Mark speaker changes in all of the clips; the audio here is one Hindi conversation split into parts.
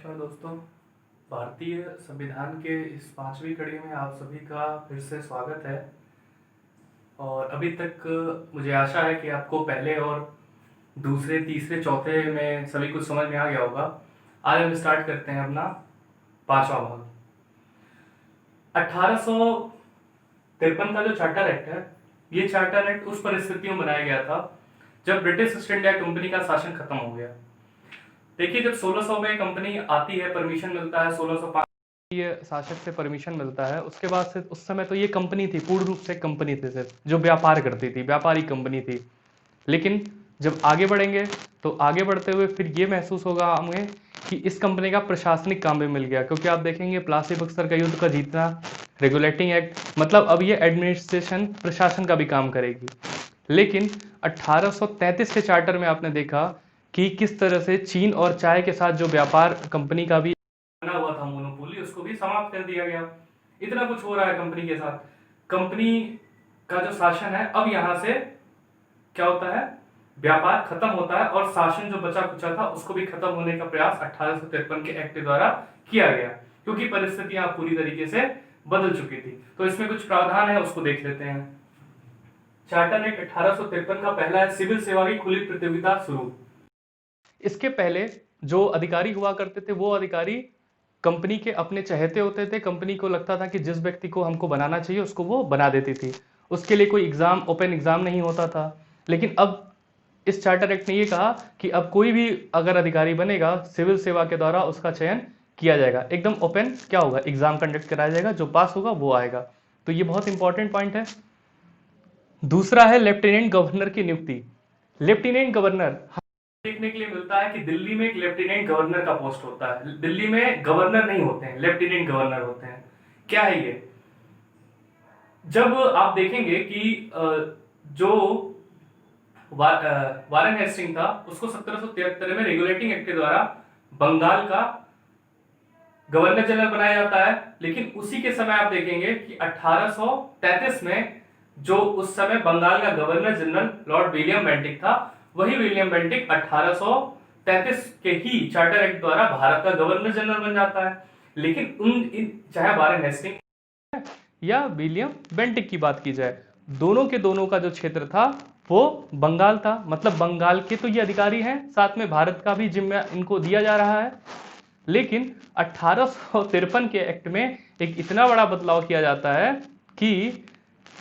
Speaker 1: नमस्कार दोस्तों। भारतीय संविधान के इस 5वीं कड़ी में आप सभी का फिर से स्वागत है। और अभी तक मुझे आशा है कि आपको पहले और दूसरे, तीसरे, चौथे में सभी कुछ समझ में आ गया होगा। आज हम स्टार्ट करते हैं अपना 5वां भाग। 1853 का जो चार्टर एक्ट है, ये चार्टर एक्ट उस परिस्थितियों में बनाया गया था जब ब्रिटिश ईस्ट इंडिया कंपनी का शासन खत्म हो गया। देखिए, जब 1600 में कंपनी आती है, परमिशन मिलता है, 1605 ये शासक से परमिशन मिलता है। उसके बाद से उस समय तो ये कंपनी थी, पूर्ण रूप से कंपनी थी सिर्फ, जो व्यापार करती थी, व्यापारी कंपनी थी। लेकिन जब आगे बढ़ेंगे तो आगे बढ़ते हुए फिर ये महसूस होगा हमें कि इस कंपनी का प्रशासनिक काम भी मिल गया, क्योंकि आप देखेंगे प्लासी बक्सर का युद्ध का जीतना, रेगुलेटिंग एक्ट, मतलब अब ये एडमिनिस्ट्रेशन, प्रशासन का भी काम करेगी। लेकिन 1833 के चार्टर में आपने देखा कि किस तरह से चीन और चाय के साथ जो व्यापार कंपनी का भी बना हुआ था मोनोपोली, उसको भी समाप्त कर दिया गया। इतना कुछ हो रहा है कंपनी के साथ। कंपनी का जो शासन है, अब यहां से क्या होता है, व्यापार खत्म होता है और शासन जो बचा कुचा था उसको भी खत्म होने का प्रयास 1853 के एक्ट द्वारा किया गया, क्योंकि परिस्थितियां पूरी तरीके से बदल चुकी थी। तो इसमें कुछ प्रावधान है, उसको देख लेते हैं। चार्टर एक्ट 1853 का पहला है, सिविल सेवा की खुली प्रतियोगिता शुरू। इसके पहले जो अधिकारी हुआ करते थे, वो अधिकारी कंपनी के अपने चहेते होते थे। कंपनी को लगता था कि जिस व्यक्ति को हमको बनाना चाहिए उसको वो बना देती थी। उसके लिए कोई एग्जाम, ओपन एग्जाम नहीं होता था। लेकिन अब इस चार्टर एक्ट ने ये कहा कि अब कोई भी अगर अधिकारी बनेगा, सिविल सेवा के द्वारा उसका चयन किया जाएगा। एकदम ओपन क्या होगा, एग्जाम कंडक्ट कराया जाएगा, जो पास होगा वो आएगा। तो ये बहुत इंपॉर्टेंट पॉइंट है। दूसरा है लेफ्टिनेंट गवर्नर की नियुक्ति। लेफ्टिनेंट गवर्नर देखने के लिए मिलता है कि दिल्ली में एक लेफ्टिनेंट गवर्नर का पोस्ट होता है। दिल्ली में गवर्नर नहीं होते हैं, लेफ्टिनेंट गवर्नर होते हैं। क्या है ये? जब आप देखेंगे कि जो वारेन हेस्टिंग था, उसको 1773 में रेगुलेटिंग एक्ट के द्वारा बंगाल का गवर्नर जनरल बनाया जाता है। लेकिन उसी के समय आप देखेंगे कि 1833 में जो उस समय बंगाल का governor general Lord William Bentinck था, वही विलियम बेंटिक 1833 के ही चार्टर एक्ट द्वारा भारत का गवर्नर जनरल बन जाता है। लेकिन चाहे वारेन हेस्टिंग या विलियम बेंटिक की बात की जाए, दोनों के दोनों का जो क्षेत्र था वो बंगाल था। मतलब बंगाल के तो ये अधिकारी हैं, साथ में भारत का भी जिम्मा इनको दिया जा रहा है। लेकिन 1853 के एक्ट में एक इतना बड़ा बदलाव किया जाता है कि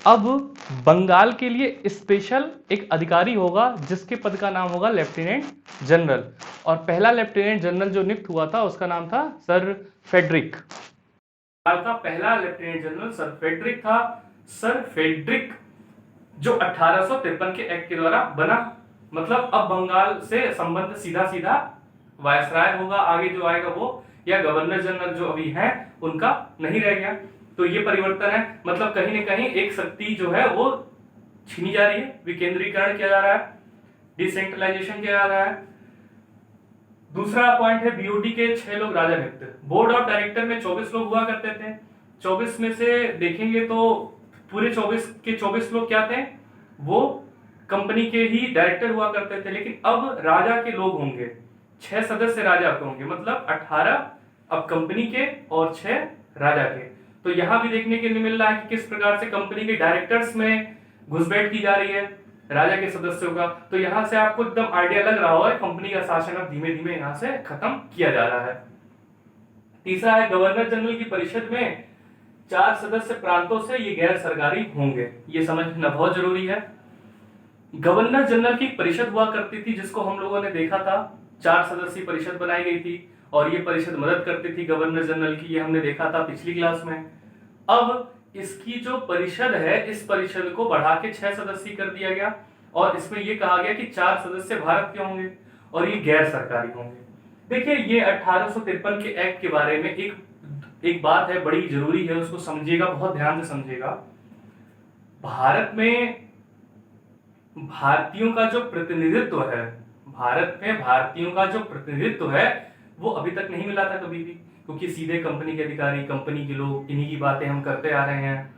Speaker 1: अब बंगाल के लिए स्पेशल एक अधिकारी होगा, जिसके पद का नाम होगा लेफ्टिनेंट जनरल। और पहला लेफ्टिनेंट जनरल जो नियुक्त हुआ था उसका नाम था सर फेडरिक। बंगाल का पहला लेफ्टिनेंट जनरल सर फेडरिक था। सर फेडरिक जो 1853 के एक्ट के द्वारा बना। मतलब अब बंगाल से संबंध सीधा सीधा वायसराय होगा, आगे जो आएगा वो, या गवर्नर जनरल जो अभी है उनका नहीं रह गया। तो ये परिवर्तन है। मतलब कहीं ना कहीं एक शक्ति जो है वो छीनी जा रही है, विकेंद्रीकरण किया जा रहा है, डिसेंट्रलाइजेशन किया जा रहा है। दूसरा पॉइंट है, बीओडी के 6 लोग राजा नियुक्त। बोर्ड ऑफ डायरेक्टर में 24 लोग हुआ करते थे। 24 में से देखेंगे तो पूरे 24 के 24 लोग क्या थे, वो कंपनी के ही डायरेक्टर हुआ करते थे। लेकिन अब राजा के लोग होंगे, 6 सदस्य राजा के होंगे, मतलब 18 अब कंपनी के और 6 राजा के। तो यहां भी देखने के लिए मिल रहा है कि किस प्रकार से कंपनी के डायरेक्टर्स में घुसपैठ की जा रही है राजा के सदस्यों का। तो यहां से आपको एकदम आइडिया लग रहा होगा कंपनी का शासन अब धीमे धीमे यहां से खत्म किया जा रहा है। तीसरा है, गवर्नर जनरल की परिषद में 4 सदस्य प्रांतों से ये गैर सरकारी होंगे। ये समझना बहुत जरूरी है। गवर्नर जनरल की परिषद हुआ करती थी, जिसको हम लोगों ने देखा था, 4 सदस्यीय परिषद बनाई गई थी और ये परिषद मदद करती थी गवर्नर जनरल की। ये हमने देखा था पिछली क्लास में। अब इसकी जो परिषद है, इस परिषद को बढ़ा के 6 सदस्यीय कर दिया गया और इसमें यह कहा गया कि 4 सदस्य भारत के होंगे और ये गैर सरकारी होंगे। देखिए, ये 1853 के एक्ट के बारे में एक बात है, बड़ी जरूरी है, उसको समझिएगा, बहुत ध्यान से समझिएगा। भारत में भारतीयों का जो प्रतिनिधित्व है, भारत में भारतीयों का जो प्रतिनिधित्व है वो अभी तक नहीं मिला था कभी भी, क्योंकि सीधे कंपनी के अधिकारी, कंपनी के लोग, इन्हीं की बातें हम करते आ रहे हैं।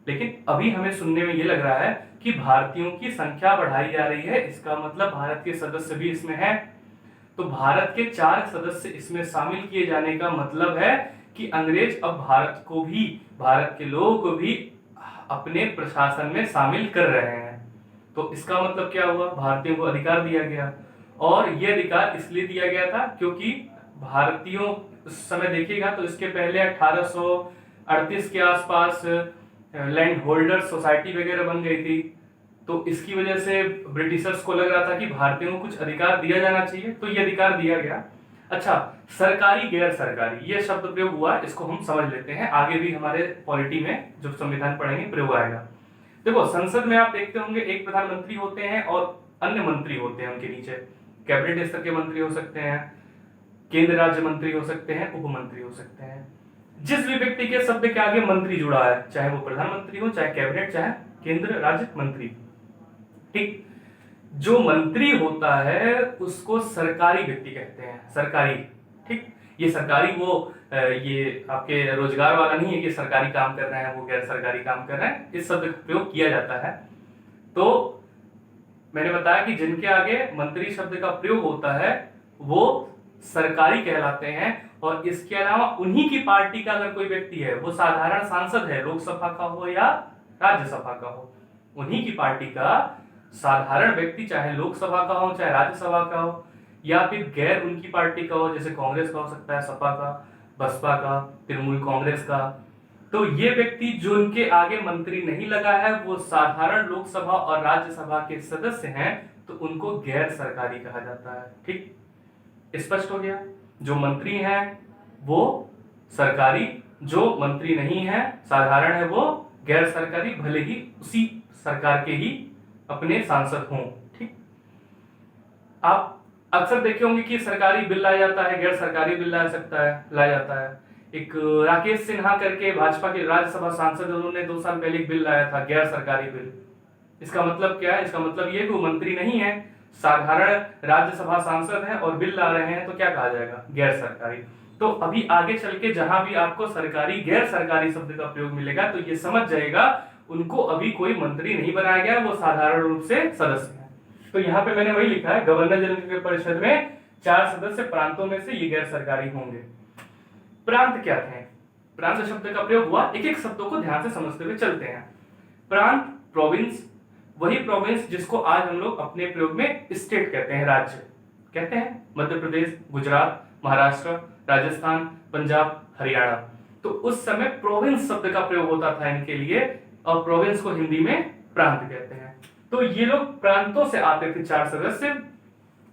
Speaker 1: लेकिन अभी हमें सुनने में ये लग रहा है कि भारतीयों की संख्या बढ़ाई जा रही है, इसका मतलब भारत के सदस्य भी इसमें है। तो भारत के 4 सदस्य इसमें शामिल किए जाने का मतलब है कि अंग्रेज अब भारत के लोगों को भी अपने प्रशासन में शामिल कर रहे हैं। तो इसका मतलब क्या हुआ, भारतीयों को अधिकार दिया गया। और यह अधिकार इसलिए दिया गया था क्योंकि भारतीयों, उस समय देखिएगा तो इसके पहले 1838 के आसपास लैंड होल्डर सोसाइटी वगैरह बन गई थी। तो इसकी वजह से ब्रिटिशर्स को लग रहा था कि भारतीयों को कुछ अधिकार दिया जाना चाहिए, तो ये अधिकार दिया गया। अच्छा, सरकारी गैर सरकारी ये शब्द प्रयोग हुआ, इसको हम समझ लेते हैं, आगे भी हमारे पॉलिटी में जो संविधान पढ़ेंगे प्रयोग आएगा। देखो, संसद में आप देखते होंगे एक प्रधानमंत्री होते हैं और अन्य मंत्री होते हैं उनके नीचे। कैबिनेट स्तर के मंत्री हो सकते हैं, केंद्र राज्य मंत्री हो सकते हैं, उप मंत्री हो सकते हैं। जिस भी व्यक्ति के शब्द के आगे मंत्री जुड़ा है, चाहे वो प्रधानमंत्री हो, चाहे कैबिनेट, चाहे केंद्र राज्य मंत्री, ठीक। जो मंत्री होता है उसको सरकारी व्यक्ति कहते हैं, सरकारी, ठीक। ये सरकारी ये आपके रोजगार वाला नहीं है कि सरकारी काम कर रहे हैं वो गैर सरकारी काम कर रहे हैं, इस शब्द का प्रयोग किया जाता है। तो मैंने बताया कि जिनके आगे मंत्री शब्द का प्रयोग होता है वो सरकारी कहलाते हैं। और इसके अलावा उन्हीं की पार्टी का अगर कोई व्यक्ति है, वो साधारण सांसद है, लोकसभा का हो या राज्यसभा का हो, उन्हीं की पार्टी का साधारण व्यक्ति, चाहे लोकसभा का हो चाहे राज्यसभा का हो, या फिर गैर उनकी पार्टी का हो, जैसे कांग्रेस का हो सकता है, सपा का, बसपा का, तृणमूल कांग्रेस का, तो ये व्यक्ति जो उनके आगे मंत्री नहीं लगा है वो साधारण लोकसभा और राज्यसभा के सदस्य हैं, तो उनको गैर सरकारी कहा जाता है। ठीक, स्पष्ट हो गया। जो मंत्री हैं वो सरकारी, जो मंत्री नहीं है साधारण है वो गैर सरकारी, भले ही उसी सरकार के ही अपने सांसद हों। ठीक, आप अक्सर देखे होंगे कि सरकारी बिल लाया जाता है, गैर सरकारी बिल लाया जाता है। एक राकेश सिन्हा करके भाजपा के राज्यसभा सांसद, उन्होंने 2 साल पहले एक बिल लाया था, गैर सरकारी बिल। इसका मतलब क्या है? इसका मतलब ये कि वो मंत्री नहीं है, साधारण राज्यसभा सांसद है और बिल ला रहे हैं, तो क्या कहा जाएगा? गैर सरकारी। तो अभी आगे चल के जहां भी आपको सरकारी गैर सरकारी शब्द का प्रयोग मिलेगा तो ये समझ जाएगा उनको अभी कोई मंत्री नहीं बनाया गया, वो साधारण रूप से सदस्य है। तो यहाँ पे मैंने वही लिखा है, गवर्नर जनरल की परिषद में 4 सदस्य प्रांतों में से ये गैर सरकारी होंगे। प्रांत क्या थे? प्रांत शब्द का प्रयोग हुआ, एक एक शब्दों को ध्यान से समझते हुए चलते हैं। प्रांत, प्रोविंस, वही प्रोविंस जिसको आज हम लोग अपने प्रयोग में स्टेट कहते हैं, राज्य कहते हैं। मध्य प्रदेश, गुजरात, महाराष्ट्र, राजस्थान, पंजाब, हरियाणा। तो उस समय प्रोविंस शब्द का प्रयोग होता था इनके लिए, और प्रोविंस को हिंदी में प्रांत कहते हैं। तो ये लोग प्रांतों से आते थे 4 सदस्य,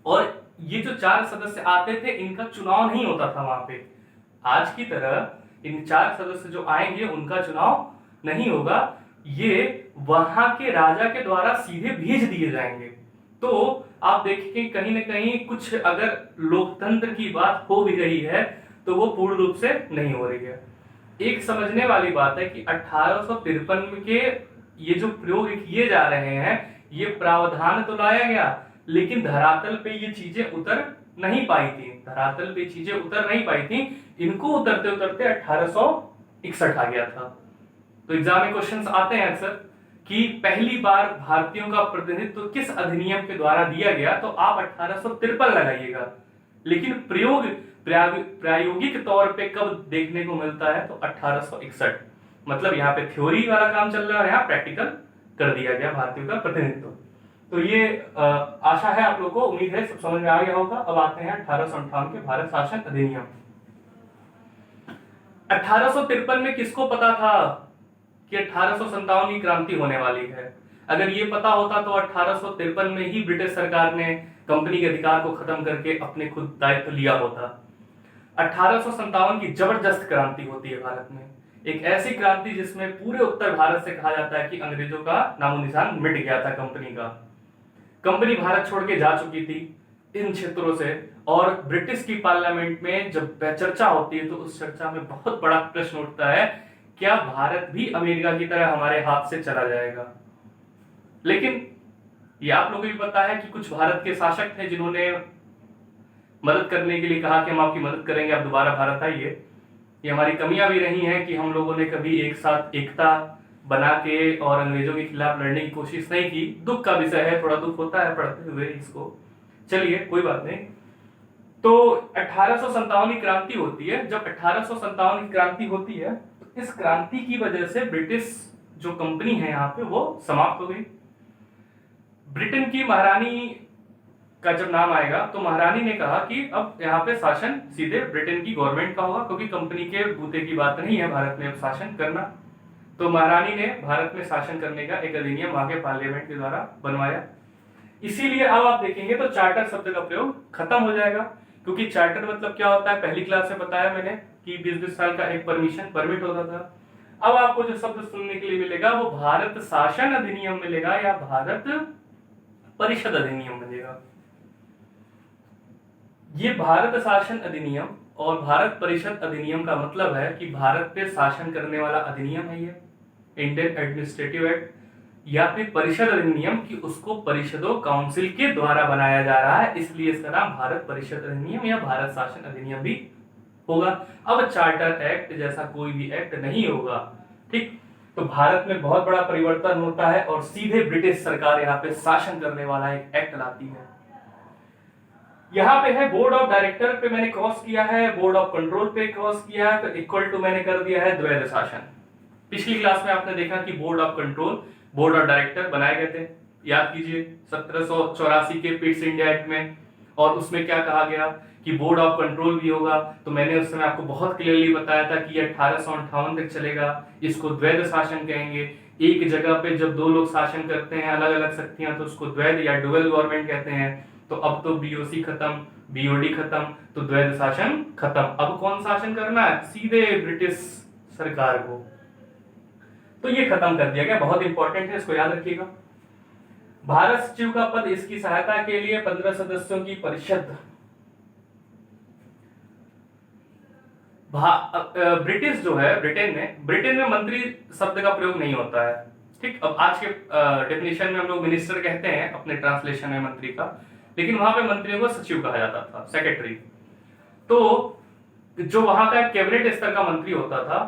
Speaker 1: और ये जो 4 सदस्य आते थे इनका चुनाव नहीं होता था वहां पे। आज की तरह इन 4 सदस्य जो आएंगे उनका चुनाव नहीं होगा, ये वहां के राजा के द्वारा सीधे भेज दिए जाएंगे। तो आप देखेंगे कहीं ना कहीं कुछ अगर लोकतंत्र की बात हो भी रही है तो वो पूर्ण रूप से नहीं हो रही है। एक समझने वाली बात है कि 1853 के ये जो प्रयोग किए जा रहे हैं, ये प्रावधान तो लाया गया लेकिन धरातल पे ये चीजें उतर नहीं पाई थी, धरातल पे चीजें उतर नहीं पाई थी। इनको उतरते उतरते 1861 आ गया था। तो एग्जाम में क्वेश्चंस आते हैं अक्सर कि पहली बार भारतीयों का प्रतिनिधित्व किस अधिनियम के द्वारा दिया गया, तो आप 1853 लगाइएगा। लेकिन प्रायोगिक तौर पे कब देखने को मिलता है, तो 1861। मतलब यहाँ पे थ्योरी वाला काम चल रहा है, यहाँ प्रैक्टिकल कर दिया गया भारतीयों का प्रतिनिधित्व। तो ये आशा है आप लोगों को, उम्मीद है सब समझ में आ गया होगा। अब आते हैं 1858 के भारत शासन अधिनियम। 1853 में किसको पता था कि 1857 की क्रांति होने वाली है? अगर ये पता होता तो 1853 में ही ब्रिटिश सरकार ने कंपनी के अधिकार को खत्म करके अपने खुद दायित्व लिया होता। 1857 की जबरदस्त क्रांति होती है भारत में, एक ऐसी क्रांति जिसमें पूरे उत्तर भारत से कहा जाता है कि अंग्रेजों का नामो निशान मिट गया था कंपनी का। कंपनी भारत छोड़ के जा चुकी थी इन क्षेत्रों से, और ब्रिटिश की पार्लियामेंट में जब चर्चा होती है तो उस चर्चा में बहुत बड़ा प्रश्न उठता है, क्या भारत भी अमेरिका की तरह हमारे हाथ से चला जाएगा? लेकिन ये आप लोगों को भी पता है कि कुछ भारत के शासक थे जिन्होंने मदद करने के लिए कहा कि हम आपकी मदद करेंगे, आप दोबारा भारत आइए। ये हमारी कमियां भी रही हैं कि हम लोगों ने कभी एक साथ एकता बना के और अंग्रेजों के खिलाफ लड़ने की कोशिश नहीं की। दुख का विषय है, थोड़ा दुख होता है पढ़ते हुए इसको, चलिए कोई बात नहीं। तो 1857 की क्रांति होती है। जब 1857 की क्रांति होती है तो इस क्रांति की वजह से ब्रिटिश जो कंपनी है यहाँ पे वो समाप्त हो गई। ब्रिटेन की महारानी का जब नाम आएगा तो महारानी ने कहा कि अब यहाँ पे शासन सीधे ब्रिटेन की गवर्नमेंट का होगा, क्योंकि कंपनी के बूते की बात नहीं है भारत में अब शासन करना। तो महारानी ने भारत में शासन करने का एक अधिनियम वहां के पार्लियामेंट के द्वारा बनवाया। इसीलिए अब आप देखेंगे तो चार्टर शब्द का प्रयोग खत्म हो जाएगा, क्योंकि चार्टर मतलब क्या होता है पहली क्लास में बताया मैंने कि 20-20 साल का एक परमिट होता था। अब आपको जो शब्द सुनने के लिए मिलेगा वो भारत शासन अधिनियम मिलेगा या भारत परिषद अधिनियम मिलेगा। ये भारत शासन अधिनियम और भारत परिषद अधिनियम का मतलब है कि भारत पे शासन करने वाला अधिनियम है ये इंडियन एडमिनिस्ट्रेटिव एक्ट, या फिर परिषद अधिनियम कि उसको परिषदों काउंसिल के द्वारा बनाया जा रहा है, इसलिए इसका नाम भारत परिषद अधिनियम या भारत शासन अधिनियम भी होगा। अब चार्टर एक्ट जैसा कोई भी एक्ट नहीं होगा, ठीक। तो भारत में बहुत बड़ा परिवर्तन होता है और सीधे ब्रिटिश सरकार यहाँ पे शासन करने वाला एक एक्ट लाती है। यहाँ पे है बोर्ड ऑफ डायरेक्टर पे मैंने क्रॉस किया है, बोर्ड ऑफ कंट्रोल पे क्रॉस किया है, तो इक्वल टू मैंने कर दिया है द्वैध शासन। पिछली क्लास में आपने देखा कि board of control, board of director बनाए गए थे, याद कीजिए 1784 के पिट्स इंडिया एक्ट में। और उसमें क्या कहा गया कि बोर्ड ऑफ कंट्रोल भी होगा, तो मैंने उस समय आपको बहुत क्लियरली बताया था कि ये 1858 तक चलेगा, इसको द्वैध शासन कहेंगे। एक जगह पे जब दो लोग शासन करते हैं अलग अलग शक्तियां तो उसको द्वैध या डुअल गवर्नमेंट कहते हैं। तो अब तो बीओसी खत्म, बीओडी खत्म, तो द्वैध शासन खत्म। अब कौन शासन करना है? सीधे ब्रिटिश सरकार को। तो ये खत्म कर दिया गया, बहुत इंपॉर्टेंट है, इसको याद रखिएगा। भारत सचिव का पद, इसकी सहायता के लिए 15 सदस्यों की परिषद। ब्रिटिश जो है ब्रिटेन में मंत्री शब्द का प्रयोग नहीं होता है, ठीक। अब आज के डेफिनेशन में हम लोग मिनिस्टर कहते हैं अपने ट्रांसलेशन में मंत्री का, लेकिन वहां पे मंत्रियों को सचिव कहा जाता था, सेक्रेटरी। तो जो वहां का कैबिनेट स्तर का मंत्री होता था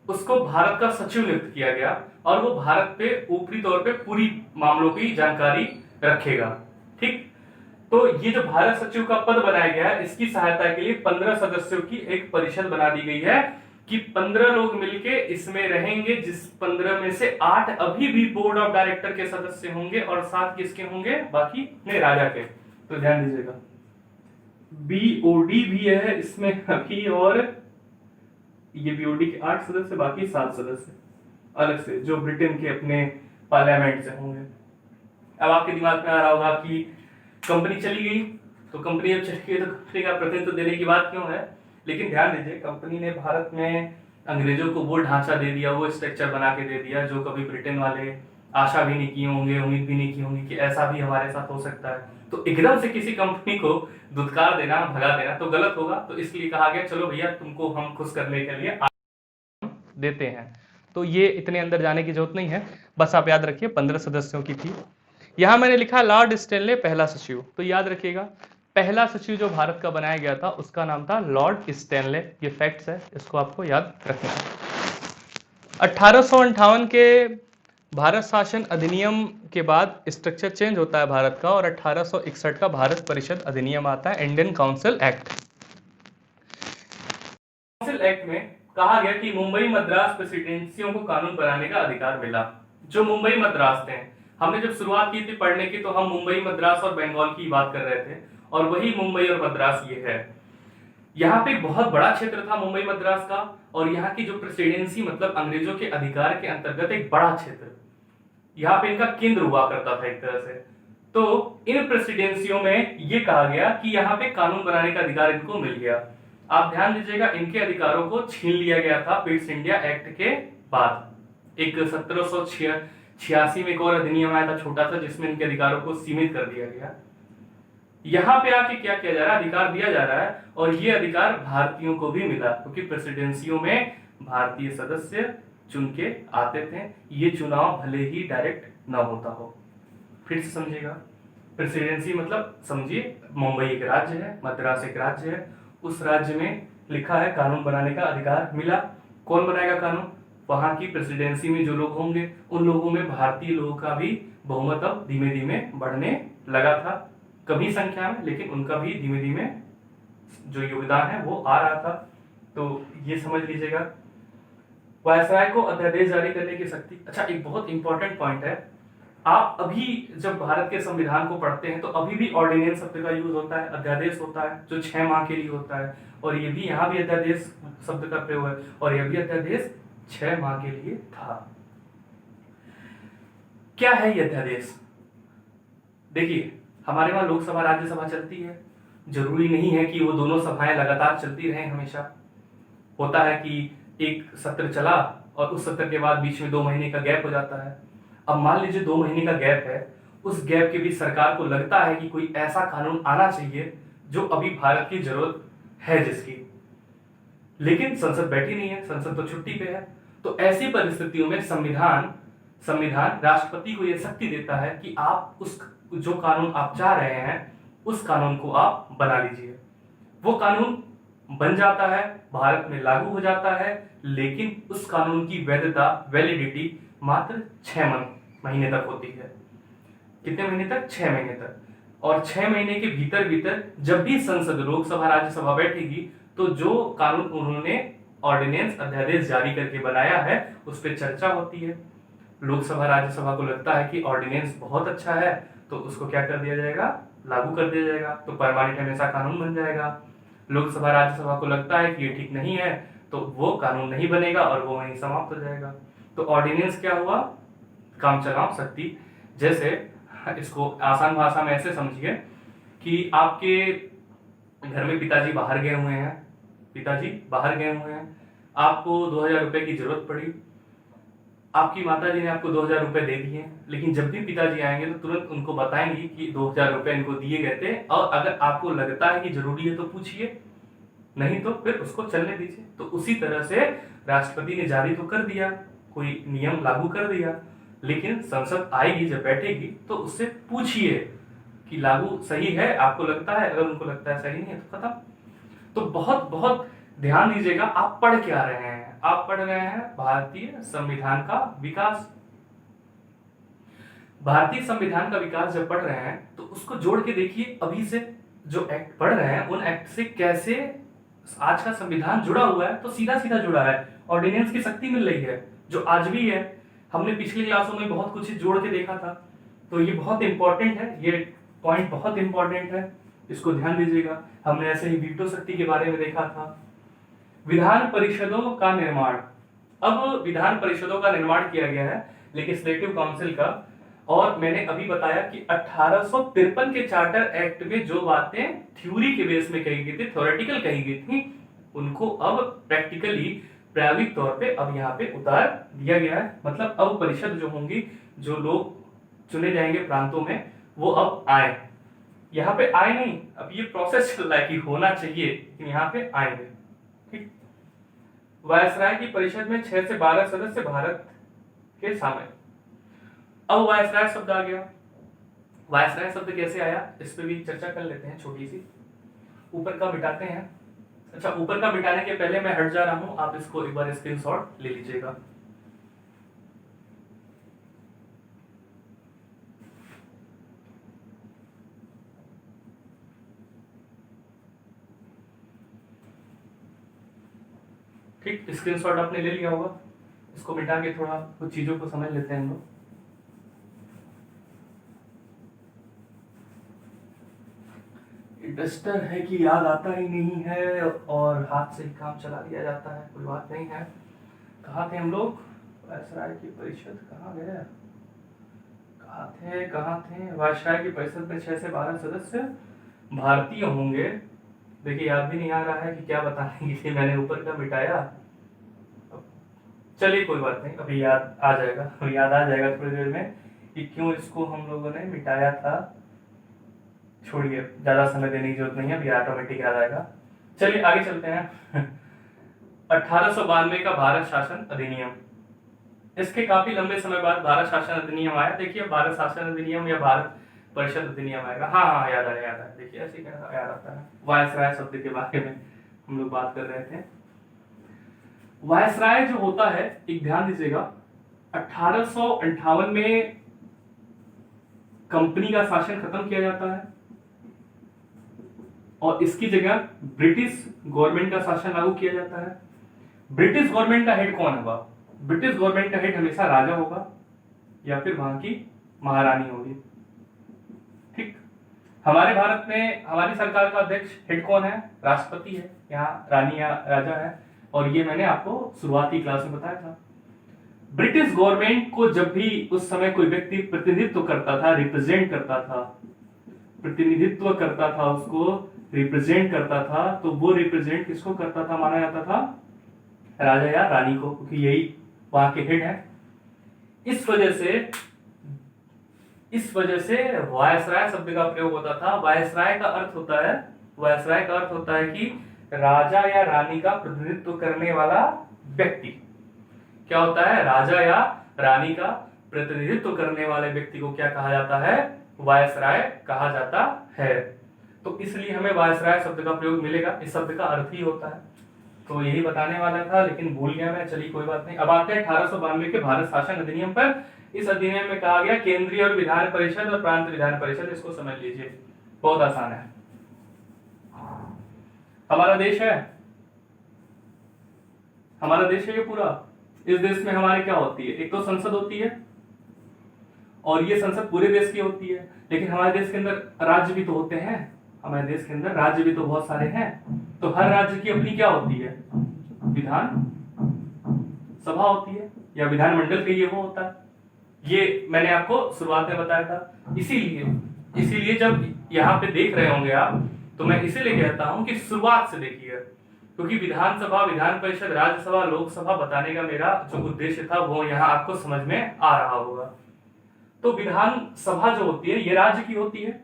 Speaker 1: उसको भारत का सचिव नियुक्त किया गया और वो भारत पे ऊपरी तौर पे पूरी मामलों की जानकारी रखेगा, ठीक। तो ये जो भारत सचिव का पद बनाया गया है इसकी सहायता के लिए 15 सदस्यों की एक परिषद बना दी गई है कि 15 लोग मिलके इसमें रहेंगे, जिस 15 में से 8 अभी भी बोर्ड ऑफ डायरेक्टर के सदस्य होंगे और 7 किसके होंगे? बाकी नहीं, राजा के। तो ध्यान दीजिएगा, बीओडी भी है इसमें अभी, और ये बीओडी के 8 सदस्य, बाकी 7 सदस्य अलग से जो ब्रिटेन के अपने पार्लियामेंट से होंगे। अब आपके दिमाग में आ रहा होगा कि कंपनी चली गई, तो कंपनी जब चली गई तो कंपनी का प्रतिनिधित्व देने की बात क्यों है? लेकिन ध्यान दीजिए, कंपनी ने भारत में अंग्रेजों को वो ढांचा दे दिया, वो स्ट्रक्चर बना के दे दिया जो कभी ब्रिटेन वाले आशा भी नहीं किए होंगे, उम्मीद भी नहीं की होंगी कि ऐसा भी हमारे साथ हो सकता है। तो एकदम से किसी कंपनी को दुत्कार देना, भगा देना तो गलत होगा। तो इसलिए कहा गया चलो भैया तुमको हम खुश करने के लिए देते हैं। तो ये इतने अंदर जाने की जरूरत नहीं है, बस आप याद रखिए 15 सदस्यों की थी। यहां मैंने लिखा लॉर्ड स्टैनले पहला सचिव, तो याद रखिएगा पहला सचिव जो भारत का बनाया गया था उसका नाम था लॉर्ड स्टैनले। ये फैक्ट्स है, इसको आपको याद रखना है। 1858 के भारत शासन अधिनियम के बाद स्ट्रक्चर चेंज होता है भारत का और 1861 का भारत परिषद अधिनियम आता है, Indian council act. Council act में कहा गया कि मुंबई मद्रास प्रेसिडेंसियों को कानून बनाने का अधिकार मिला। जो मुंबई मद्रास थे, हमने जब शुरुआत की थी पढ़ने की तो हम मुंबई मद्रास और बंगाल की बात कर रहे थे, और वही मुंबई और मद्रास ये है। यहाँ पे बहुत बड़ा क्षेत्र था मुंबई मद्रास का, और यहाँ की जो प्रेसिडेंसी मतलब अंग्रेजों के अधिकार के अंतर्गत एक बड़ा क्षेत्र, यहाँ पे इनका केंद्र हुआ करता था एक तरह से। तो इन प्रेसिडेंसियों में ये कहा गया कि यहाँ पे कानून बनाने का अधिकार इनको मिल गया। आप ध्यान दीजिएगा, इनके अधिकारों को छीन लिया गया था पिट्स इंडिया एक्ट के बाद। एक 1786 में एक और अधिनियम आया था छोटा सा, जिसमें इनके अधिकारों को सीमित कर दिया गया। यहाँ पे आके क्या किया जा रहा है? अधिकार दिया जा रहा है, और ये अधिकार भारतीयों को भी मिला, क्योंकि प्रेसिडेंसियों में भारतीय सदस्य चुन के आते थे। ये चुनाव भले ही डायरेक्ट ना होता हो। फिर से समझिएगा, प्रेसिडेंसी मतलब समझिए मुंबई एक राज्य है, मद्रास एक राज्य है, उस राज्य में लिखा है कानून बनाने का अधिकार मिला। कौन बनाएगा कानून? वहां की प्रेसिडेंसी में जो लोग होंगे उन लोगों में भारतीय लोगों का भी बहुमत अब धीमे धीमे बढ़ने लगा था, कमी संख्या में, लेकिन उनका भी धीमे धीमे जो योगदान है वो आ रहा था। तो ये समझ लीजिएगा। वायसराय को अध्यादेश जारी करने की शक्ति। अच्छा, एक बहुत इंपॉर्टेंट पॉइंट है, आप अभी जब भारत के संविधान को पढ़ते हैं तो अभी भी ऑर्डिनेंस शब्द का यूज होता है, अध्यादेश होता है जो 6 माह के लिए होता है, और ये भी यहाँ भी अध्यादेश शब्द का प्रयोग है, और यह भी अध्यादेश 6 माह के लिए था। क्या है ये अध्यादेश? देखिए, हमारे वहां लोकसभा राज्यसभा चलती है, जरूरी नहीं है कि वो दोनों सभाएं लगातार चलती रहें हमेशा। होता है कि एक सत्र चला और उस सत्र के बाद बीच में 2 महीने का गैप हो जाता है। अब मान लीजिए 2 महीने का गैप है, उस गैप के बीच सरकार को लगता है कि कोई ऐसा कानून आना चाहिए जो अभी भारत की जरूरत है जिसकी, लेकिन संसद बैठी नहीं है, संसद तो छुट्टी पे है। तो ऐसी परिस्थितियों में संविधान राष्ट्रपति को यह शक्ति देता है कि आप उस जो कानून आप चाह रहे हैं उस कानून को आप बना लीजिए। वो कानून बन जाता है, भारत में लागू हो जाता है, लेकिन उस कानून की वैधता वैलिडिटी मात्र 6 महीने तक होती है। कितने महीने तक? 6 महीने तक। और 6 महीने के भीतर भीतर जब भी संसद, लोकसभा राज्यसभा बैठेगी तो जो कानून उन्होंने ऑर्डिनेंस अध्यादेश जारी करके बनाया है उस पर चर्चा होती है। लोकसभा राज्यसभा को लगता है कि ऑर्डिनेंस बहुत अच्छा है तो उसको क्या कर दिया जाएगा? लागू कर दिया जाएगा, तो परमानेंट हमेशा कानून बन जाएगा। लोकसभा राज्यसभा को लगता है कि ये ठीक नहीं है तो वो कानून नहीं बनेगा और वो वहीं समाप्त हो जाएगा। तो ऑर्डिनेंस क्या हुआ? काम चलाओ शक्ति। जैसे इसको आसान भाषा में ऐसे समझिए कि आपके घर में पिताजी बाहर गए हुए हैं, आपको 2000 रुपए की जरूरत पड़ी, आपकी माताजी ने आपको 2000 रुपए दे दिए, लेकिन जब भी पिताजी आएंगे तो तुरंत उनको बताएंगी कि 2000 रुपए इनको दिए गए थे, और अगर आपको लगता है कि जरूरी है तो पूछिए, नहीं तो फिर उसको चलने दीजिए। तो उसी तरह से राष्ट्रपति ने जारी तो कर दिया, कोई नियम लागू कर दिया, लेकिन संसद आएगी जब बैठेगी तो उससे पूछिए कि लागू सही है, आपको लगता है? अगर उनको लगता है सही नहीं है तो खत्म। तो बहुत बहुत ध्यान दीजिएगा, आप पढ़ क्या रहे हैं? आप पढ़ रहे हैं भारतीय संविधान का विकास। भारतीय संविधान का विकास जब पढ़ रहे हैं तो उसको जोड़ के देखिए, अभी से जो एक्ट पढ़ रहे हैं उन एक्ट से कैसे आज का संविधान जुड़ा हुआ है। तो सीधा सीधा जुड़ा है, ऑर्डिनेंस की शक्ति मिल रही है जो आज भी है। हमने पिछली क्लासों में बहुत कुछ जोड़ के देखा था, तो ये बहुत इंपॉर्टेंट है, ये पॉइंट बहुत इंपॉर्टेंट है, इसको ध्यान दीजिएगा। हमने ऐसे ही वीटो शक्ति के बारे में देखा था। विधान परिषदों का निर्माण। अब विधान परिषदों का निर्माण किया गया है लेजिस्लेटिव काउंसिल का, और मैंने अभी बताया कि 1853 के चार्टर एक्ट में जो बातें थ्योरी के बेस में कही गई थी, थ्योरेटिकल कही गई थी, उनको अब प्रैक्टिकली प्रायोगिक तौर पे अब यहाँ पे उतार दिया गया है। मतलब अब परिषद जो होंगी, जो लोग चुने जाएंगे प्रांतों में, वो अब आए, यहाँ पे आए नहीं, अब ये प्रोसेस चल रहा है कि होना चाहिए कि यहाँ पे आएंगे। ठीक। वायसराय की परिषद में 6 से 12 सदस्य भारत के शामिल। अब वायसराय शब्द आ गया। वायसराय शब्द कैसे आया इस पे भी चर्चा कर लेते हैं छोटी सी। ऊपर का मिटाते हैं। अच्छा, ऊपर का मिटाने के पहले मैं हट जा रहा हूं, आप इसको एक बार स्क्रीनशॉट ले लीजिएगा। ठीक, स्क्रीनशॉट आपने ले लिया होगा। इसको मिटा के थोड़ा कुछ चीजों को समझ लेते हैं हम लोग। डस्टर है कि याद आता ही नहीं है और हाथ से ही काम चला लिया जाता है, कोई बात नहीं है। कहाँ थे हम लोग? वायसराय की परिषद कहाँ गए? कहाँ थे? वायसराय की परिषद में 6 से 12 सदस्य भारतीय होंगे। देखिए, याद भी नहीं आ रहा है कि क्या बताने के लिए मैंने ऊपर का मिटाया। चलिए कोई बात नहीं, अभी याद आ जाएगा, थोड़ी देर में कि क्यों इसको हम लोगों ने मिटाया था। छोड़िए, ज्यादा समय देने की जरूरत नहीं है, अभी ऑटोमेटिक याद आएगा। चलिए आगे चलते हैं। 1892 का भारत शासन अधिनियम। इसके काफी लंबे समय बाद भारत शासन अधिनियम आया। देखिए, भारत शासन अधिनियम या भारत परिषद अधिनियम आएगा। हाँ, याद आया। देखिए, ऐसे याद आता है। वायसराय शब्द के बारे में हम लोग बात कर रहे थे। वायसराय जो होता है, एक ध्यान दीजिएगा, 1858 में कंपनी का शासन खत्म किया जाता है और इसकी जगह ब्रिटिश गवर्नमेंट का शासन लागू किया जाता है। ब्रिटिश गवर्नमेंट का हेड कौन होगा? ब्रिटिश गवर्नमेंट का हेड हमेशा राजा होगा या फिर वहां की महारानी होगी। ठीक, हमारे भारत में हमारी सरकार का अध्यक्ष हेड कौन है? राष्ट्रपति है, यहाँ रानी या राजा है, और ये मैंने आपको शुरुआती क्लास में बताया था। ब्रिटिश गवर्नमेंट को जब भी उस समय कोई व्यक्ति प्रतिनिधित्व करता था, रिप्रेजेंट करता था, प्रतिनिधित्व करता था, उसको रिप्रेजेंट करता था, तो वो रिप्रेजेंट किसको करता था माना जाता था? राजा या रानी को, क्योंकि यही वहां के हेड है। इस वजह से वायसराय शब्द का प्रयोग होता था। वायसराय का अर्थ होता है कि राजा या रानी का प्रतिनिधित्व करने वाला व्यक्ति। क्या होता है? राजा या रानी का प्रतिनिधित्व करने वाले व्यक्ति को क्या कहा जाता है? वायसराय कहा जाता है। तो इसलिए हमें वायसराय शब्द का प्रयोग मिलेगा, इस शब्द का अर्थ ही होता है। तो यही बताने वाला था, लेकिन भूल गया मैं, चलिए कोई बात नहीं। अब आते हैं 1892 के भारत शासन अधिनियम पर। इस अधिनियम में कहा गया केंद्रीय और विधान परिषद और प्रांत विधान परिषद, इसको समझ लीजिए, बहुत आसान है। हमारा देश है ये पूरा। इस देश में हमारे क्या होती है? एक तो संसद होती है, और ये संसद पूरे देश की होती है, लेकिन हमारे देश के अंदर राज्य भी तो होते हैं। हमारे देश के अंदर राज्य भी तो बहुत सारे हैं, तो हर राज्य की अपनी क्या होती है? विधान सभा होती है, या विधानमंडल कहिए, वो होता है। ये मैंने आपको शुरुआत में बताया था। इसीलिए जब यहाँ पे देख रहे होंगे आप, तो मैं इसीलिए कहता हूं कि शुरुआत से देखिए, क्योंकि विधानसभा, विधान परिषद, राज्यसभा, लोकसभा बताने का मेरा जो उद्देश्य था वो यहाँ आपको समझ में आ रहा होगा। तो विधानसभा जो होती है ये राज्य की होती है,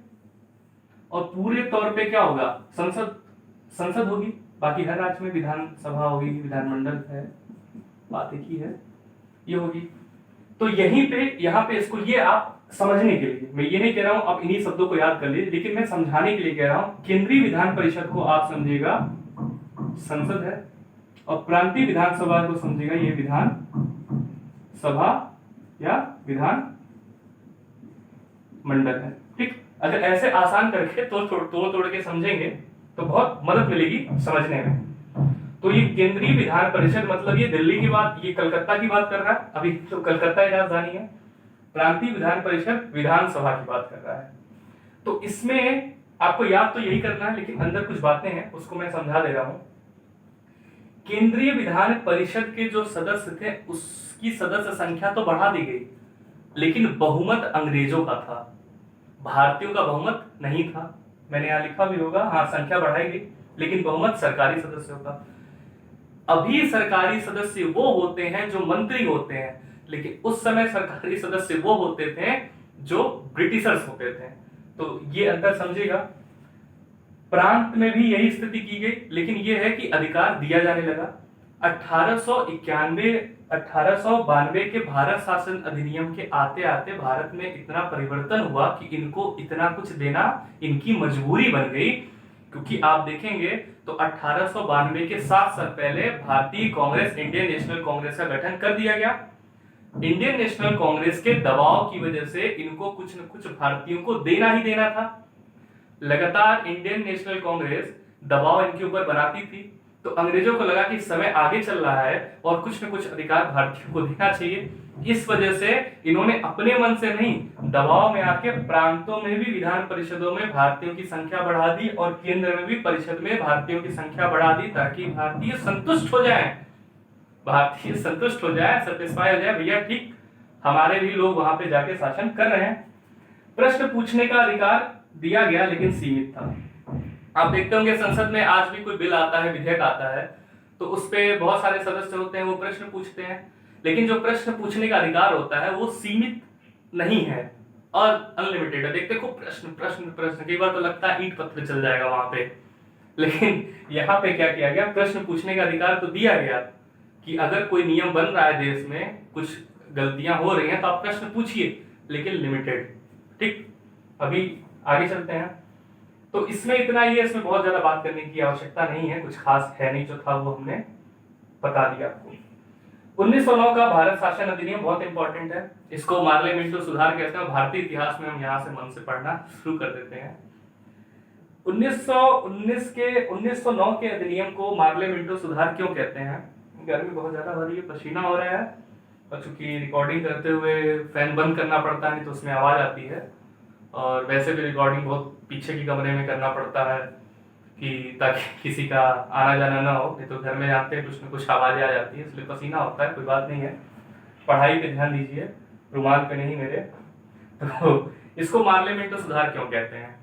Speaker 1: और पूरे तौर पे क्या होगा? संसद होगी। बाकी हर राज्य में विधानसभा होगी, विधानमंडल है, बात एक ही है, ये होगी। तो यहाँ पे इसको, ये आप समझने के लिए, मैं ये नहीं कह रहा हूं आप इन्हीं शब्दों को याद कर लीजिए, लेकिन मैं समझाने के लिए कह रहा हूं। केंद्रीय विधान परिषद को आप समझिएगा संसद है, और प्रांतीय विधानसभा को समझिएगा ये विधान सभा या विधान मंडल है। ठीक, अगर ऐसे आसान करके तोड़ के समझेंगे तो बहुत मदद मिलेगी समझने में। तो ये केंद्रीय विधान परिषद मतलब ये दिल्ली की बात, ये कलकत्ता की बात कर रहा है, अभी तो कलकत्ता ही राजधानी है। प्रांतीय विधान परिषद विधानसभा की बात कर रहा है। तो इसमें आपको याद तो यही करना है, लेकिन अंदर कुछ बातें हैं उसको मैं समझा दे रहा हूं। केंद्रीय विधान परिषद के जो सदस्य थे उसकी सदस्य संख्या तो बढ़ा दी गई, लेकिन बहुमत अंग्रेजों का था, भारतीयों का बहुमत नहीं था। मैंने यहां लिखा भी होगा, हाँ संख्या बढ़ाई गई, लेकिन बहुमत सरकारी सदस्यों का। अभी सरकारी सदस्य वो होते हैं जो मंत्री होते हैं, लेकिन उस समय सरकारी सदस्य वो होते थे जो ब्रिटिशर्स होते थे। तो ये अंतर समझिएगा। प्रांत में भी यही स्थिति की गई, लेकिन यह है कि अधिकार दिया जाने लगा। 1892 के भारत शासन अधिनियम के आते आते भारत में इतना परिवर्तन हुआ कि इनको इतना कुछ देना इनकी मजबूरी बन गई। क्योंकि आप देखेंगे तो 1892 के 7 साल पहले भारतीय कांग्रेस, इंडियन नेशनल कांग्रेस का गठन कर दिया गया। इंडियन नेशनल कांग्रेस के दबाव की वजह से इनको कुछ न कुछ भारतीयों को देना ही देना था। लगातार इंडियन नेशनल कांग्रेस दबाव इनके ऊपर बनाती थी, तो अंग्रेजों को लगा कि समय आगे चल रहा है और कुछ न कुछ अधिकार भारतीयों को देना चाहिए। इस वजह से इन्होंने अपने मन से नहीं, दबाव में आके प्रांतों में भी विधान परिषदों में भारतीयों की संख्या बढ़ा दी और केंद्र में भी परिषद में भारतीयों की संख्या बढ़ा दी, ताकि भारतीय संतुष्ट हो जाएं, सेटिस्फाई हो जाए, भैया ठीक हमारे भी लोग वहां पे जाके शासन कर रहे हैं। प्रश्न पूछने का अधिकार दिया गया, लेकिन सीमित था। आप देखते होंगे संसद में आज भी कोई बिल आता है, विधेयक आता है, तो उस पे बहुत सारे सदस्य होते हैं, वो प्रश्न पूछते हैं, लेकिन जो प्रश्न पूछने का अधिकार होता है वो सीमित नहीं है और अनलिमिटेड है। देखते खूब प्रश्न प्रश्न प्रश्न, कई बार तो लगता है ईंट पत्थर चल जाएगा वहां पे, लेकिन यहाँ पे क्या किया गया, प्रश्न पूछने का अधिकार तो दिया गया कि अगर कोई नियम बन रहा है देश में, कुछ गलतियां हो रही हैं, तो आप प्रश्न पूछिए, लेकिन लिमिटेड। ठीक, अभी आगे चलते हैं। तो इसमें इतना ही है, इसमें बहुत ज्यादा बात करने की आवश्यकता नहीं है, कुछ खास है नहीं, जो था वो हमने बता दिया आपको। 1909 का भारत शासन अधिनियम बहुत इंपॉर्टेंट है, इसको मार्ले मिंटो सुधार कहते हैं। भारतीय इतिहास में हम यहाँ से मन से पढ़ना शुरू कर देते हैं। 1909 के अधिनियम को मार्ले मिंटो सुधार क्यों कहते हैं? गर्मी बहुत ज्यादा हो रही है, पसीना हो रहा है, और चूंकि रिकॉर्डिंग करते हुए फैन बंद करना पड़ता है तो उसमें आवाज आती है, और वैसे भी रिकॉर्डिंग बहुत पीछे के कमरे में करना पड़ता है कि ताकि किसी का आना जाना ना हो, नहीं तो घर में जानते हैं कुछ न कुछ आवाजें आ जाती है, इसलिए पसीना होता है। कोई बात नहीं है, पढ़ाई पे ध्यान दीजिए, रुमाल पे नहीं मेरे। तो इसको मार्ले मिंटो सुधार क्यों कहते हैं?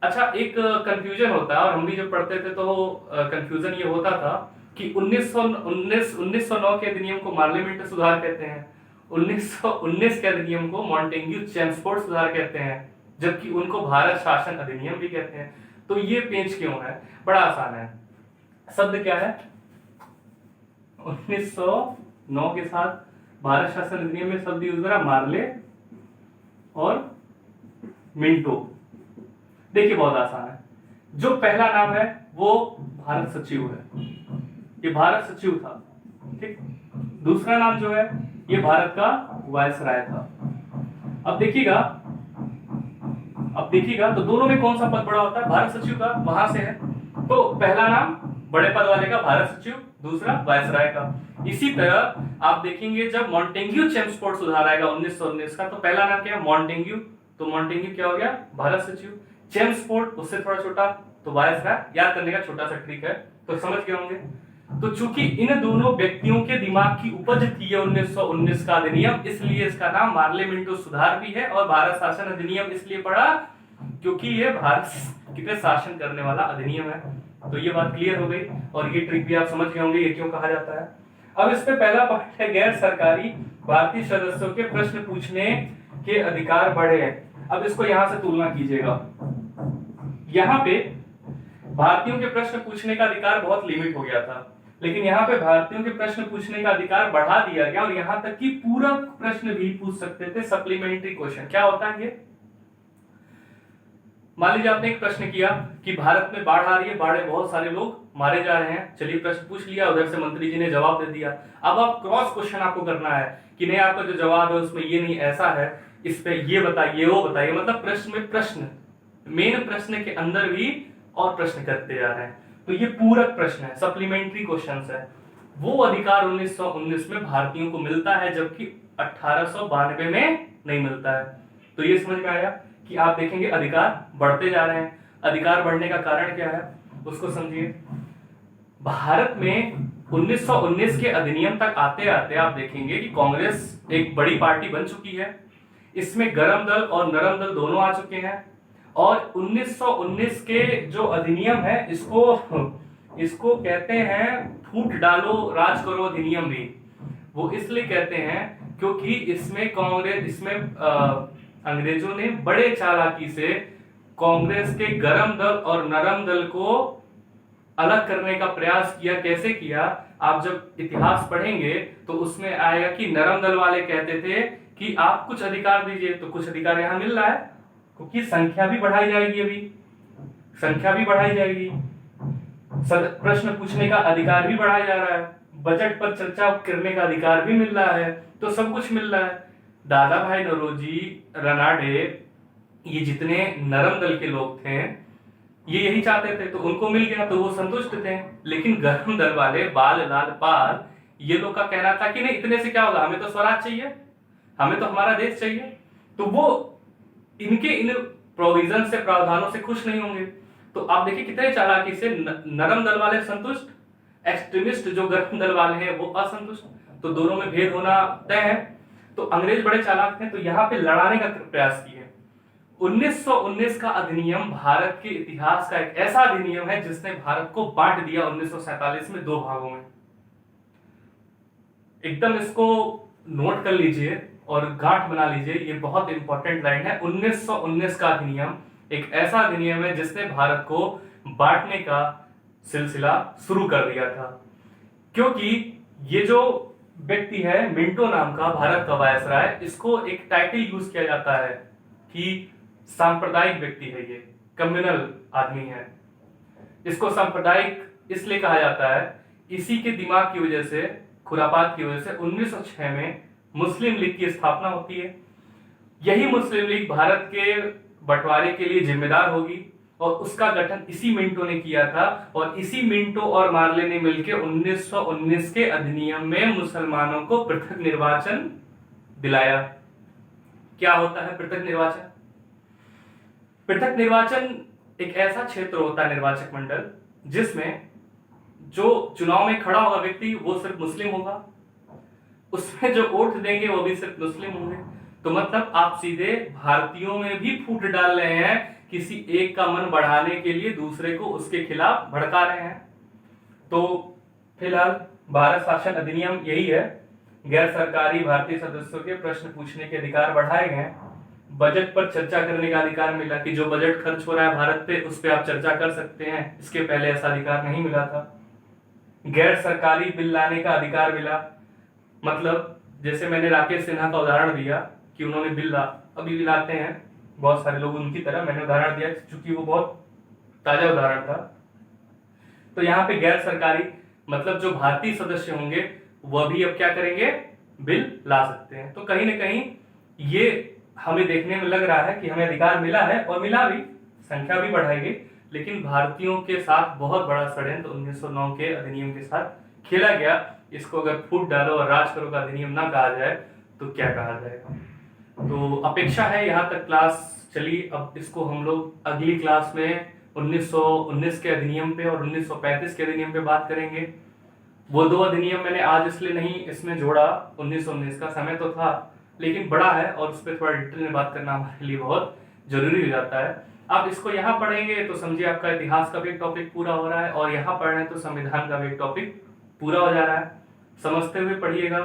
Speaker 1: अच्छा, एक कंफ्यूजन होता है, और हम भी जब पढ़ते थे तो कंफ्यूजन ये होता था कि 1909 के अधिनियम को मार्ले मिंटो सुधार कहते हैं, 1919 के अधिनियम को मॉन्टेग्यू चेम्सफोर्ड सुधार कहते हैं, जबकि उनको भारत शासन अधिनियम भी कहते हैं। तो ये पेंच क्यों है? बड़ा आसान है, शब्द क्या है? 1909 के साथ भारत शासन अधिनियम में शब्द यूज करा मार्ले और मिंटो। देखिए बहुत आसान है, जो पहला नाम है वो भारत सचिव है, ये भारत सचिव था, ठीक। दूसरा नाम जो है ये भारत का वायसराय था। अब देखिएगा तो दोनों में कौन सा पद बड़ा होता है? भारत सचिव का, वहां से है, तो पहला नाम बड़े पद वाले का भारत सचिव, दूसरा वायसराय का। इसी तरह आप देखेंगे जब मॉन्टेग्यू चेम्सफोर्ड सुधार आएगा 1919 का, तो पहला नाम क्या है? मॉन्टेग्यू, तो मॉन्टेग्यू क्या हो गया? भारत सचिव। चेम्सफोर्ड उससे थोड़ा छोटा, तो वायसराय, याद करने का छोटा सा ट्रिक है, तो समझ गए होंगे। तो चूंकि इन दोनों व्यक्तियों के दिमाग की उपज थी 1919 का अधिनियम, इसलिए इसका नाम मार्ले मिंटो सुधार भी है, और भारत शासन अधिनियम इसलिए पड़ा क्योंकि ये भारत के शासन करने वाला अधिनियम है। तो ये बात क्लियर हो गई, और ये ट्रिक भी आप समझ गए होंगे ये क्यों कहा जाता है। अब इस पे पहला पार्ट है, गैर सरकारी भारतीय सदस्यों के प्रश्न पूछने के अधिकार बढ़े हैं। अब इसको यहां से तुलना कीजिएगा, यहाँ पे भारतीयों के प्रश्न पूछने का अधिकार बहुत लिमिट हो गया था, लेकिन यहाँ पे भारतीयों के प्रश्न पूछने का अधिकार बढ़ा दिया गया, और यहाँ तक कि पूरक प्रश्न भी पूछ सकते थे, सप्लीमेंट्री क्वेश्चन। क्या होता है ये? मान लीजिए आपने एक प्रश्न किया कि भारत में बाढ़ आ रही है, बाढ़ में बहुत सारे लोग मारे जा रहे हैं, चलिए प्रश्न पूछ लिया, उधर से मंत्री जी ने जवाब दे दिया। अब आप क्रॉस क्वेश्चन आपको करना है कि नहीं, आपका जो जवाब है उसमें ये नहीं, ऐसा है, इस पे ये बताइए, वो बताइए, मतलब प्रश्न में प्रश्न, मेन प्रश्न के अंदर भी और प्रश्न करते जा रहे हैं। तो ये पूरक प्रश्न है, सप्लीमेंट्री क्वेश्चंस है। वो अधिकार 1919 में भारतीयों को मिलता है, जबकि 1892 में नहीं मिलता है। तो ये समझ में आया कि आप देखेंगे अधिकार बढ़ते जा रहे हैं। अधिकार बढ़ने का कारण क्या है उसको समझिए। भारत में 1919 के अधिनियम तक आते आते आप देखेंगे कि कांग्रेस एक बड़ी पार्टी बन चुकी है, इसमें गरम दल और नरम दल दोनों आ चुके हैं, और 1919 के जो अधिनियम है इसको कहते हैं फूट डालो राज करो अधिनियम भी। वो इसलिए कहते हैं क्योंकि इसमें अंग्रेजों ने बड़े चालाकी से कांग्रेस के गरम दल और नरम दल को अलग करने का प्रयास किया। कैसे किया? आप जब इतिहास पढ़ेंगे तो उसमें आएगा कि नरम दल वाले कहते थे कि आप कुछ अधिकार दीजिए, तो कुछ अधिकार यहां मिल रहा है क्योंकि संख्या भी बढ़ाई जाएगी, अभी संख्या भी बढ़ाई जाएगी, प्रश्न पूछने का अधिकार भी बढ़ाया जा रहा है, बजट पर चर्चा करने का अधिकार भी मिल रहा है, तो सब कुछ मिल रहा है। दादा भाई नौरोजी, रनाडे, ये जितने नरम दल के लोग थे ये यही चाहते थे, तो उनको मिल गया तो वो संतुष्ट थे। लेकिन गरम दल वाले बाल लाल पाल ये लोग का कहना था कि नहीं, इतने से क्या होगा, हमें तो स्वराज चाहिए, हमें तो हमारा देश चाहिए। तो वो इनके इन प्रोविजन से, प्रावधानों से खुश नहीं होंगे। तो आप देखिए कितने चालाकी से नरम दल वाले संतुष्ट, एक्सट्रीमिस्ट जो गरम दल वाले हैं वो असंतुष्ट, तो दोनों में भेद होना तय है। तो अंग्रेज बड़े चालाक थे, तो यहाँ पे लड़ाने का प्रयास किए। 1919 का अधिनियम भारत के इतिहास का एक ऐसा अधिनियम है जिसने भारत को बांट दिया 1947 में दो भागों में। एकदम इसको नोट कर लीजिए और गांठ बना लीजिए, ये बहुत इंपॉर्टेंट लाइन है। 1919 का अधिनियम एक ऐसा अधिनियम है जिसने भारत को बांटने का सिलसिला शुरू कर दिया था, क्योंकि ये जो व्यक्ति है मिंटो नाम का, भारत का वायसराय, इसको एक टाइटल यूज किया जाता है कि सांप्रदायिक व्यक्ति है, ये कम्युनल आदमी है। इसको सांप्रदायिक इसलिए कहा जाता है, इसी के दिमाग की वजह से, खुरापात की वजह से 1906 में मुस्लिम लीग की स्थापना होती है। यही मुस्लिम लीग भारत के बंटवारे के लिए जिम्मेदार होगी, और उसका गठन इसी मिंटो ने किया था, और इसी मिंटो और मार्ले ने मिलकर 1919 के अधिनियम में मुसलमानों को पृथक निर्वाचन दिलाया। क्या होता है पृथक निर्वाचन? पृथक निर्वाचन एक ऐसा क्षेत्र होता है निर्वाचक मंडल जिसमें जो चुनाव में खड़ा होगा व्यक्ति वो सिर्फ मुस्लिम होगा, उसमें जो वोट देंगे वो भी सिर्फ मुस्लिम होंगे। तो मतलब आप सीधे भारतीयों में भी फूट डाल रहे हैं, किसी एक का मन बढ़ाने के लिए दूसरे को उसके खिलाफ भड़का रहे हैं। तो फिलहाल भारत शासन अधिनियम यही है, गैर सरकारी भारतीय सदस्यों के प्रश्न पूछने के अधिकार बढ़ाए गए, बजट पर चर्चा करने का अधिकार मिला कि जो बजट खर्च हो रहा है भारत पे उस पर आप चर्चा कर सकते हैं, इसके पहले ऐसा अधिकार नहीं मिला था। गैर सरकारी बिल लाने का अधिकार मिला, मतलब जैसे मैंने राकेश सिन्हा का उदाहरण दिया कि उन्होंने बिल अभी भी लाते हैं बहुत सारे लोग उनकी तरह, मैंने उदाहरण दिया क्योंकि वो बहुत ताजा उदाहरण था। तो यहाँ पे गैर सरकारी मतलब जो भारतीय सदस्य होंगे वह भी अब क्या करेंगे, बिल ला सकते हैं। तो कहीं ना कहीं ये हमें देखने में लग रहा है कि हमें अधिकार मिला है और मिला भी, संख्या भी बढ़ाएगी, लेकिन भारतीयों के साथ बहुत बड़ा षड्यंत्र 1909 के अधिनियम के साथ खेला गया। इसको अगर फूट डालो और राज करो का अधिनियम ना कहा जाए तो क्या कहा जाएगा। तो अपेक्षा है यहाँ तक क्लास चली, अब इसको हम लोग अगली क्लास में 1919 के अधिनियम पे और 1935 के अधिनियम पे बात करेंगे। वो दो अधिनियम मैंने आज इसलिए नहीं इसमें जोड़ा, 1919 का समय तो था लेकिन बड़ा है और उस पर थोड़ा डिटेल में बात करना हमारे लिए बहुत जरूरी हो जाता है। आप इसको यहाँ पढ़ेंगे तो समझिए आपका इतिहास का भी एक टॉपिक पूरा हो रहा है, और यहाँ पढ़ रहे हैं तो संविधान का भी एक टॉपिक पूरा हो जा रहा है। समझते हुए पढ़िएगा,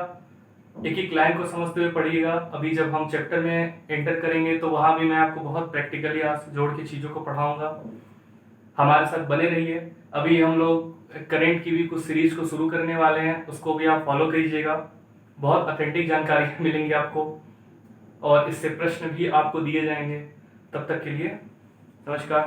Speaker 1: एक एक लाइन को समझते हुए पढ़िएगा। अभी जब हम चैप्टर में एंटर करेंगे तो वहां भी मैं आपको बहुत प्रैक्टिकली जोड़ के चीजों को पढ़ाऊंगा। हमारे साथ बने रहिए। अभी हम लोग करंट की भी कुछ सीरीज को शुरू करने वाले हैं, उसको भी आप फॉलो कीजिएगा, बहुत ऑथेंटिक जानकारी मिलेंगी आपको और इससे प्रश्न भी आपको दिए जाएंगे। तब तक के लिए नमस्कार।